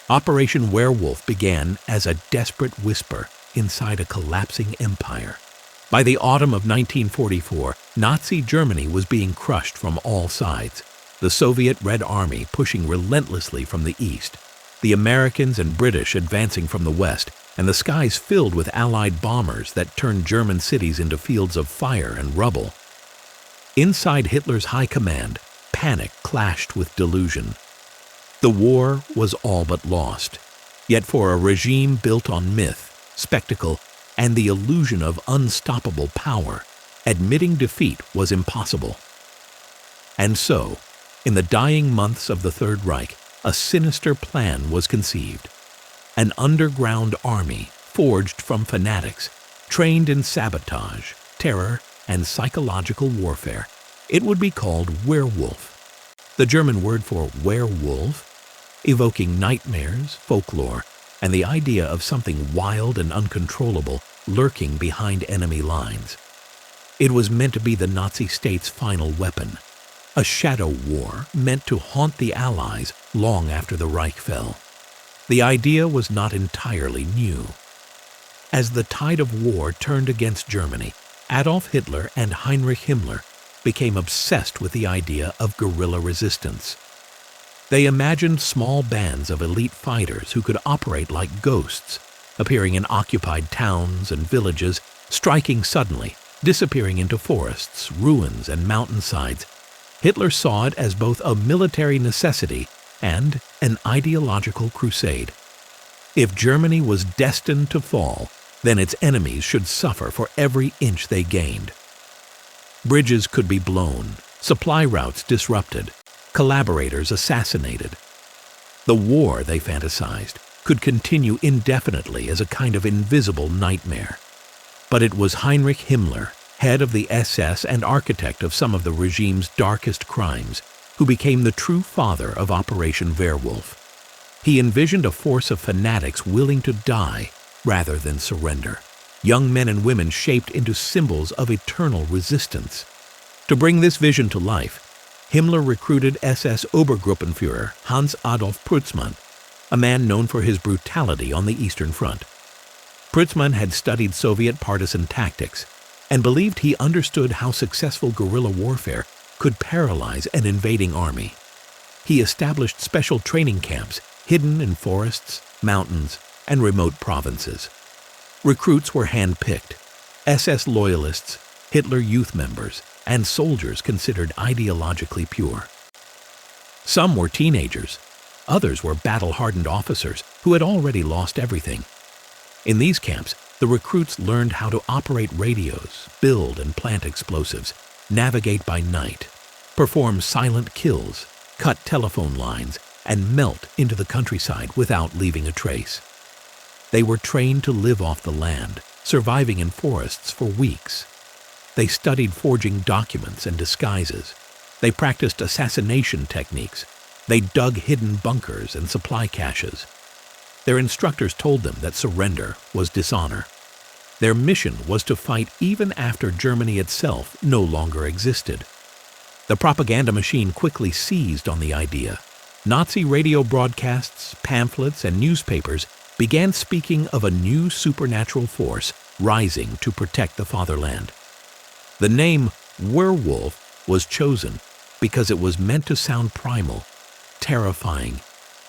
Operation Werwolf began as a desperate whisper inside a collapsing empire. By the autumn of 1944, Nazi Germany was being crushed from all sides. The Soviet Red Army pushing relentlessly from the east, the Americans and British advancing from the west, and the skies filled with Allied bombers that turned German cities into fields of fire and rubble. Inside Hitler's high command, panic clashed with delusion. The war was all but lost, yet for a regime built on myth, spectacle, and the illusion of unstoppable power, admitting defeat was impossible. And so, in the dying months of the Third Reich, a sinister plan was conceived. An underground army forged from fanatics, trained in sabotage, terror, and psychological warfare. It would be called Werewolf, the German word for werewolf, evoking nightmares, folklore, and the idea of something wild and uncontrollable lurking behind enemy lines. It was meant to be the Nazi state's final weapon, a shadow war meant to haunt the Allies long after the Reich fell. The idea was not entirely new. As the tide of war turned against Germany, Adolf Hitler and Heinrich Himmler became obsessed with the idea of guerrilla resistance. They imagined small bands of elite fighters who could operate like ghosts, appearing in occupied towns and villages, striking suddenly, disappearing into forests, ruins, and mountainsides. Hitler saw it as both a military necessity and an ideological crusade. If Germany was destined to fall, then its enemies should suffer for every inch they gained. Bridges could be blown, supply routes disrupted, collaborators assassinated. The war, they fantasized, could continue indefinitely as a kind of invisible nightmare. But it was Heinrich Himmler, head of the SS and architect of some of the regime's darkest crimes, who became the true father of Operation Werwolf. He envisioned a force of fanatics willing to die rather than surrender, young men and women shaped into symbols of eternal resistance. To bring this vision to life, Himmler recruited SS Obergruppenführer Hans-Adolf Prützmann, a man known for his brutality on the Eastern Front. Prützmann had studied Soviet partisan tactics and believed he understood how successful guerrilla warfare could paralyze an invading army. He established special training camps hidden in forests, mountains, and remote provinces. Recruits were hand-picked, SS loyalists, Hitler Youth members, and soldiers considered ideologically pure. Some were teenagers, others were battle-hardened officers who had already lost everything. In these camps, the recruits learned how to operate radios, build and plant explosives, navigate by night, perform silent kills, cut telephone lines, and melt into the countryside without leaving a trace. They were trained to live off the land, surviving in forests for weeks. They studied forging documents and disguises. They practiced assassination techniques. They dug hidden bunkers and supply caches. Their instructors told them that surrender was dishonor. Their mission was to fight even after Germany itself no longer existed. The propaganda machine quickly seized on the idea. Nazi radio broadcasts, pamphlets, and newspapers began speaking of a new supernatural force rising to protect the fatherland. The name werewolf was chosen because it was meant to sound primal, terrifying,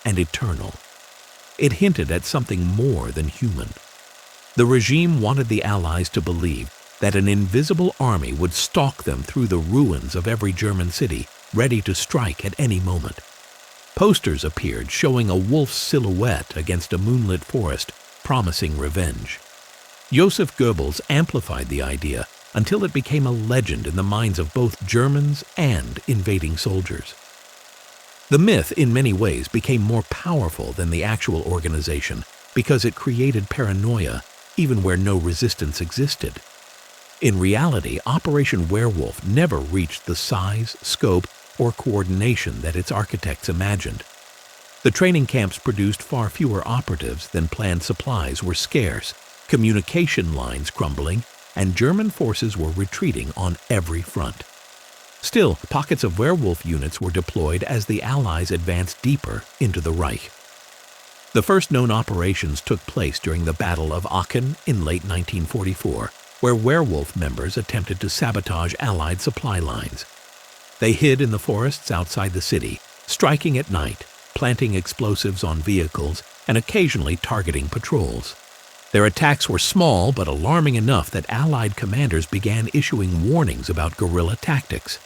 and eternal. It hinted at something more than human. The regime wanted the Allies to believe that an invisible army would stalk them through the ruins of every German city, ready to strike at any moment. Posters appeared showing a wolf's silhouette against a moonlit forest, promising revenge. Joseph Goebbels amplified the idea until it became a legend in the minds of both Germans and invading soldiers. The myth, in many ways, became more powerful than the actual organization because it created paranoia even where no resistance existed. In reality, Operation Werwolf never reached the size, scope, or coordination that its architects imagined. The training camps produced far fewer operatives than planned. Supplies were scarce, communication lines crumbling, and German forces were retreating on every front. Still, pockets of werewolf units were deployed as the Allies advanced deeper into the Reich. The first known operations took place during the Battle of Aachen in late 1944, where Werewolf members attempted to sabotage Allied supply lines. They hid in the forests outside the city, striking at night, planting explosives on vehicles, and occasionally targeting patrols. Their attacks were small but alarming enough that Allied commanders began issuing warnings about guerrilla tactics.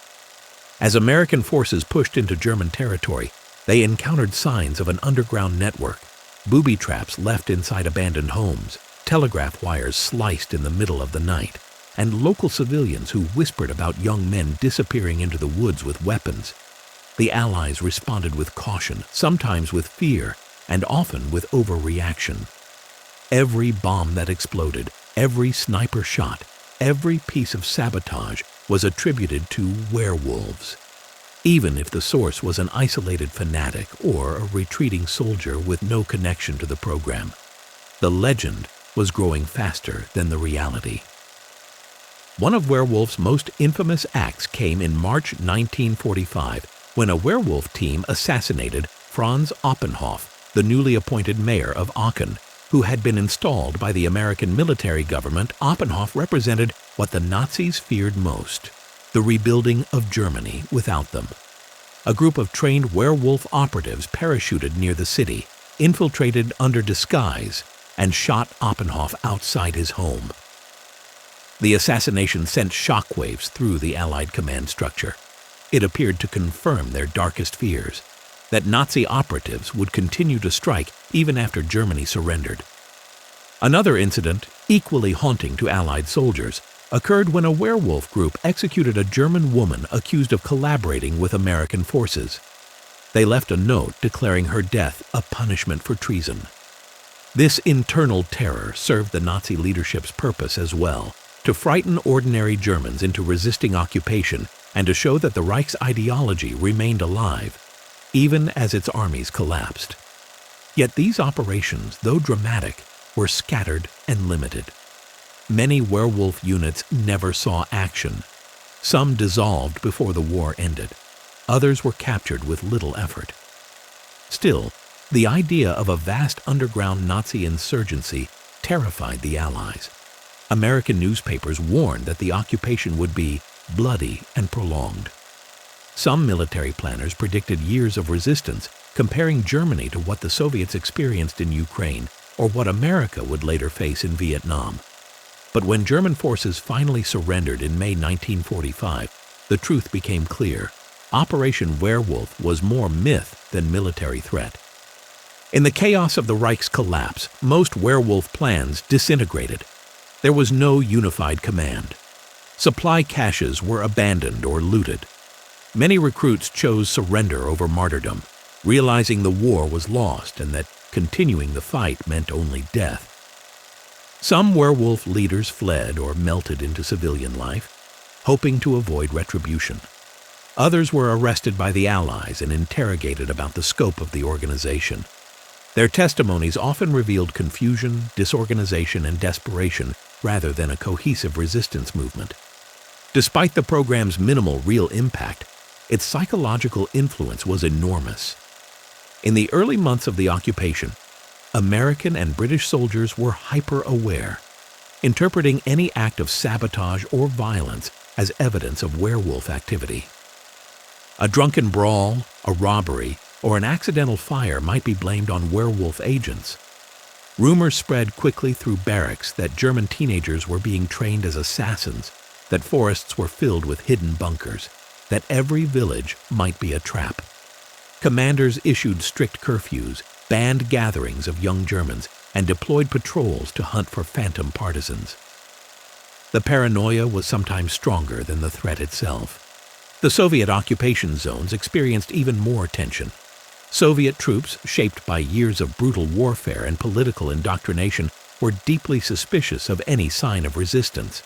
As American forces pushed into German territory, they encountered signs of an underground network, booby traps left inside abandoned homes, telegraph wires sliced in the middle of the night, and local civilians who whispered about young men disappearing into the woods with weapons. The Allies responded with caution, sometimes with fear, and often with overreaction. Every bomb that exploded, every sniper shot, every piece of sabotage was attributed to werewolves, even if the source was an isolated fanatic or a retreating soldier with no connection to the program. The legend was growing faster than the reality. One of Werewolf's most infamous acts came in March 1945, when a werewolf team assassinated Franz Oppenhoff, the newly appointed mayor of Aachen. Who had been installed by the American military government. Oppenhoff represented what the Nazis feared most: the rebuilding of Germany without them. A group of trained werewolf operatives parachuted near the city, infiltrated under disguise, and shot Oppenhoff outside his home. The assassination sent shockwaves through the Allied command structure. It appeared to confirm their darkest fears, that Nazi operatives would continue to strike even after Germany surrendered. Another incident, equally haunting to Allied soldiers, occurred when a werewolf group executed a German woman accused of collaborating with American forces. They left a note declaring her death a punishment for treason. This internal terror served the Nazi leadership's purpose as well, to frighten ordinary Germans into resisting occupation and to show that the Reich's ideology remained alive, even as its armies collapsed. Yet these operations, though dramatic, were scattered and limited. Many werewolf units never saw action. Some dissolved before the war ended. Others were captured with little effort. Still, the idea of a vast underground Nazi insurgency terrified the Allies. American newspapers warned that the occupation would be bloody and prolonged. Some military planners predicted years of resistance, comparing Germany to what the Soviets experienced in Ukraine or what America would later face in Vietnam. But when German forces finally surrendered in May 1945, the truth became clear. Operation Werwolf was more myth than military threat. In the chaos of the Reich's collapse, most werewolf plans disintegrated. There was no unified command. Supply caches were abandoned or looted. Many recruits chose surrender over martyrdom, realizing the war was lost and that continuing the fight meant only death. Some werewolf leaders fled or melted into civilian life, hoping to avoid retribution. Others were arrested by the Allies and interrogated about the scope of the organization. Their testimonies often revealed confusion, disorganization, and desperation rather than a cohesive resistance movement. Despite the program's minimal real impact, its psychological influence was enormous. In the early months of the occupation, American and British soldiers were hyper-aware, interpreting any act of sabotage or violence as evidence of werewolf activity. A drunken brawl, a robbery, or an accidental fire might be blamed on werewolf agents. Rumors spread quickly through barracks that German teenagers were being trained as assassins, that forests were filled with hidden bunkers, that every village might be a trap. Commanders issued strict curfews, banned gatherings of young Germans, and deployed patrols to hunt for phantom partisans. The paranoia was sometimes stronger than the threat itself. The Soviet occupation zones experienced even more tension. Soviet troops, shaped by years of brutal warfare and political indoctrination, were deeply suspicious of any sign of resistance.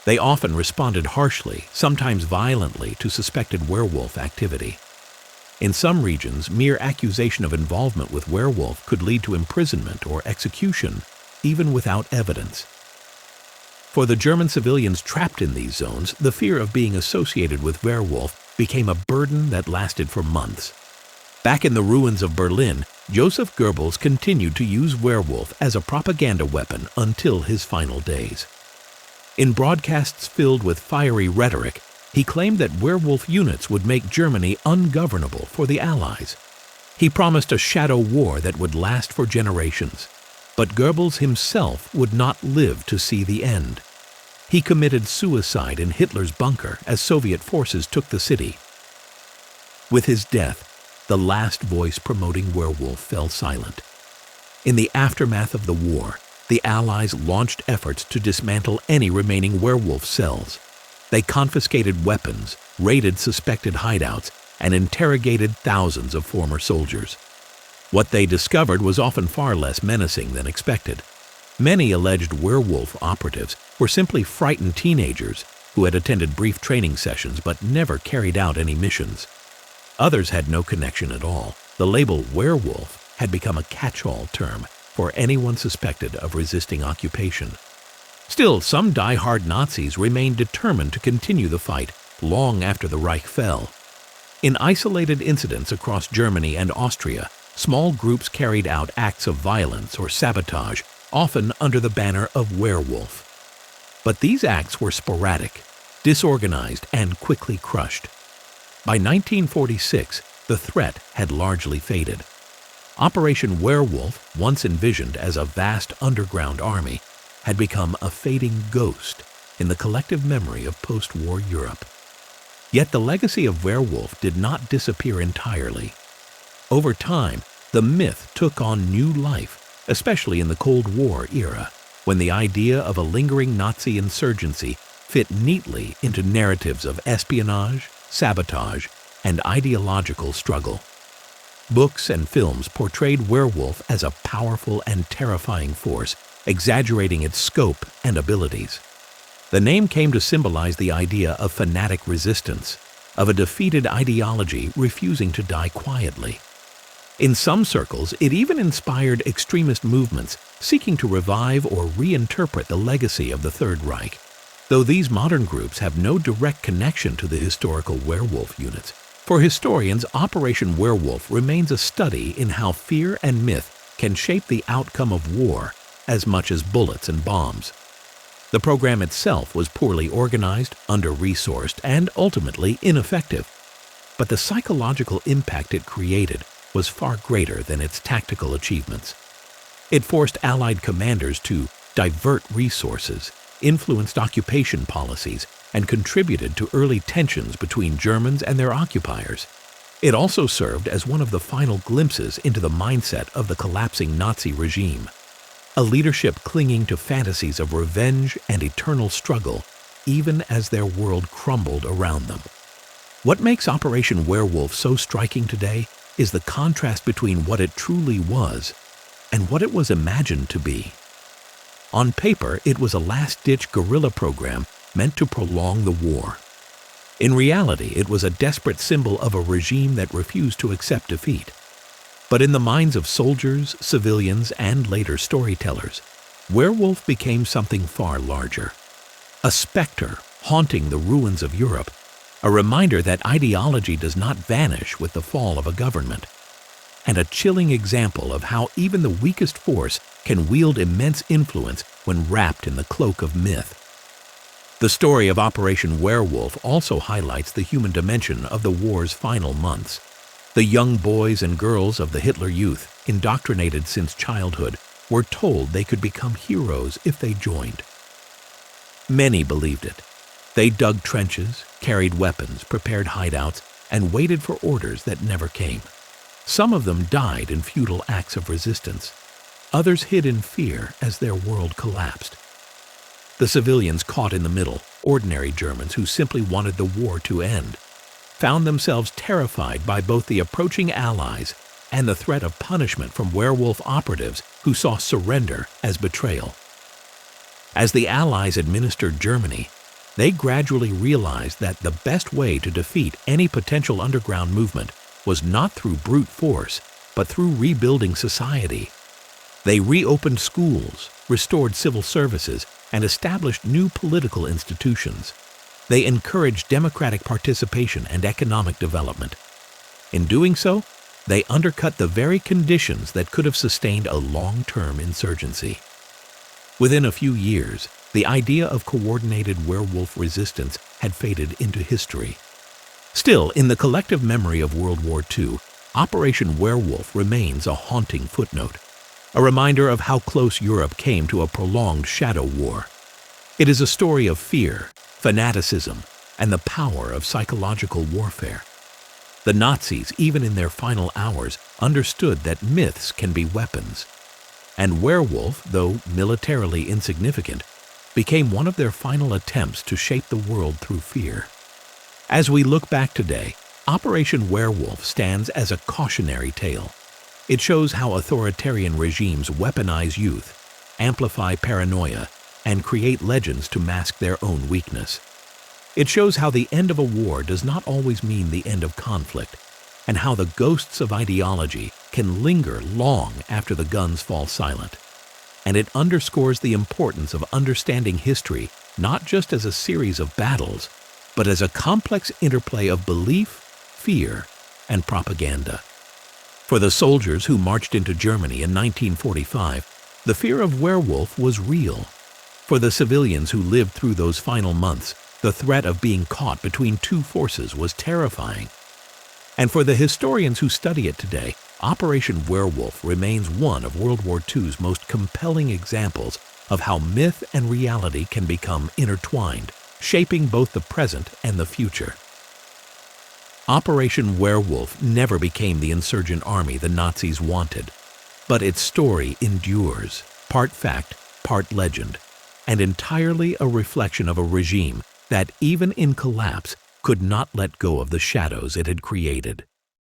They often responded harshly, sometimes violently, to suspected werewolf activity. In some regions, mere accusation of involvement with werewolf could lead to imprisonment or execution, even without evidence. For the German civilians trapped in these zones, the fear of being associated with werewolf became a burden that lasted for months. Back in the ruins of Berlin, Joseph Goebbels continued to use werewolf as a propaganda weapon until his final days. In broadcasts filled with fiery rhetoric, he claimed that werewolf units would make Germany ungovernable for the Allies. He promised a shadow war that would last for generations. But Goebbels himself would not live to see the end. He committed suicide in Hitler's bunker as Soviet forces took the city. With his death, the last voice promoting werewolf fell silent. In the aftermath of the war, the Allies launched efforts to dismantle any remaining werewolf cells. They confiscated weapons, raided suspected hideouts, and interrogated thousands of former soldiers. What they discovered was often far less menacing than expected. Many alleged werewolf operatives were simply frightened teenagers who had attended brief training sessions but never carried out any missions. Others had no connection at all. The label werewolf had become a catch-all term for anyone suspected of resisting occupation. Still, some die-hard Nazis remained determined to continue the fight long after the Reich fell. In isolated incidents across Germany and Austria, small groups carried out acts of violence or sabotage, often under the banner of werewolf. But these acts were sporadic, disorganized, and quickly crushed. By 1946, the threat had largely faded. Operation Werwolf, once envisioned as a vast underground army, had become a fading ghost in the collective memory of post-war Europe. Yet the legacy of werewolf did not disappear entirely. Over time, the myth took on new life, especially in the Cold War era, when the idea of a lingering Nazi insurgency fit neatly into narratives of espionage, sabotage, and ideological struggle. Books and films portrayed werewolf as a powerful and terrifying force, exaggerating its scope and abilities. The name came to symbolize the idea of fanatic resistance, of a defeated ideology refusing to die quietly. In some circles, it even inspired extremist movements seeking to revive or reinterpret the legacy of the Third Reich, though these modern groups have no direct connection to the historical werewolf units. For historians, Operation Werwolf remains a study in how fear and myth can shape the outcome of war as much as bullets and bombs. The program itself was poorly organized, under-resourced, and ultimately ineffective. But the psychological impact it created was far greater than its tactical achievements. It forced Allied commanders to divert resources, influenced occupation policies, and contributed to early tensions between Germans and their occupiers. It also served as one of the final glimpses into the mindset of the collapsing Nazi regime, a leadership clinging to fantasies of revenge and eternal struggle, even as their world crumbled around them. What makes Operation Werwolf so striking today is the contrast between what it truly was and what it was imagined to be. On paper, it was a last-ditch guerrilla program meant to prolong the war. In reality, it was a desperate symbol of a regime that refused to accept defeat. But in the minds of soldiers, civilians, and later storytellers, werewolf became something far larger. A specter haunting the ruins of Europe, a reminder that ideology does not vanish with the fall of a government, and a chilling example of how even the weakest force can wield immense influence when wrapped in the cloak of myth. The story of Operation Werwolf also highlights the human dimension of the war's final months. The young boys and girls of the Hitler Youth, indoctrinated since childhood, were told they could become heroes if they joined. Many believed it. They dug trenches, carried weapons, prepared hideouts, and waited for orders that never came. Some of them died in futile acts of resistance. Others hid in fear as their world collapsed. The civilians caught in the middle, ordinary Germans who simply wanted the war to end, found themselves terrified by both the approaching Allies and the threat of punishment from werewolf operatives who saw surrender as betrayal. As the Allies administered Germany, they gradually realized that the best way to defeat any potential underground movement was not through brute force, but through rebuilding society. They reopened schools, restored civil services, and established new political institutions. They encouraged democratic participation and economic development. In doing so, They undercut the very conditions that could have sustained a long-term insurgency. Within a few years, the idea of coordinated werewolf resistance had faded into history. Still, in the collective memory of World War II, Operation Werwolf remains a haunting footnote, a reminder of how close Europe came to a prolonged shadow war. It is a story of fear, fanaticism, and the power of psychological warfare. The Nazis, even in their final hours, understood that myths can be weapons. And Werewolf, though militarily insignificant, became one of their final attempts to shape the world through fear. As we look back today, Operation Werwolf stands as a cautionary tale. It shows how authoritarian regimes weaponize youth, amplify paranoia, and create legends to mask their own weakness. It shows how the end of a war does not always mean the end of conflict, and how the ghosts of ideology can linger long after the guns fall silent. And it underscores the importance of understanding history not just as a series of battles, but as a complex interplay of belief, fear, and propaganda. For the soldiers who marched into Germany in 1945, the fear of werewolf was real. For the civilians who lived through those final months, the threat of being caught between two forces was terrifying. And for the historians who study it today, Operation Werwolf remains one of World War II's most compelling examples of how myth and reality can become intertwined, shaping both the present and the future. Operation Werwolf never became the insurgent army the Nazis wanted, but its story endures, part fact, part legend, and entirely a reflection of a regime that, even in collapse, could not let go of the shadows it had created.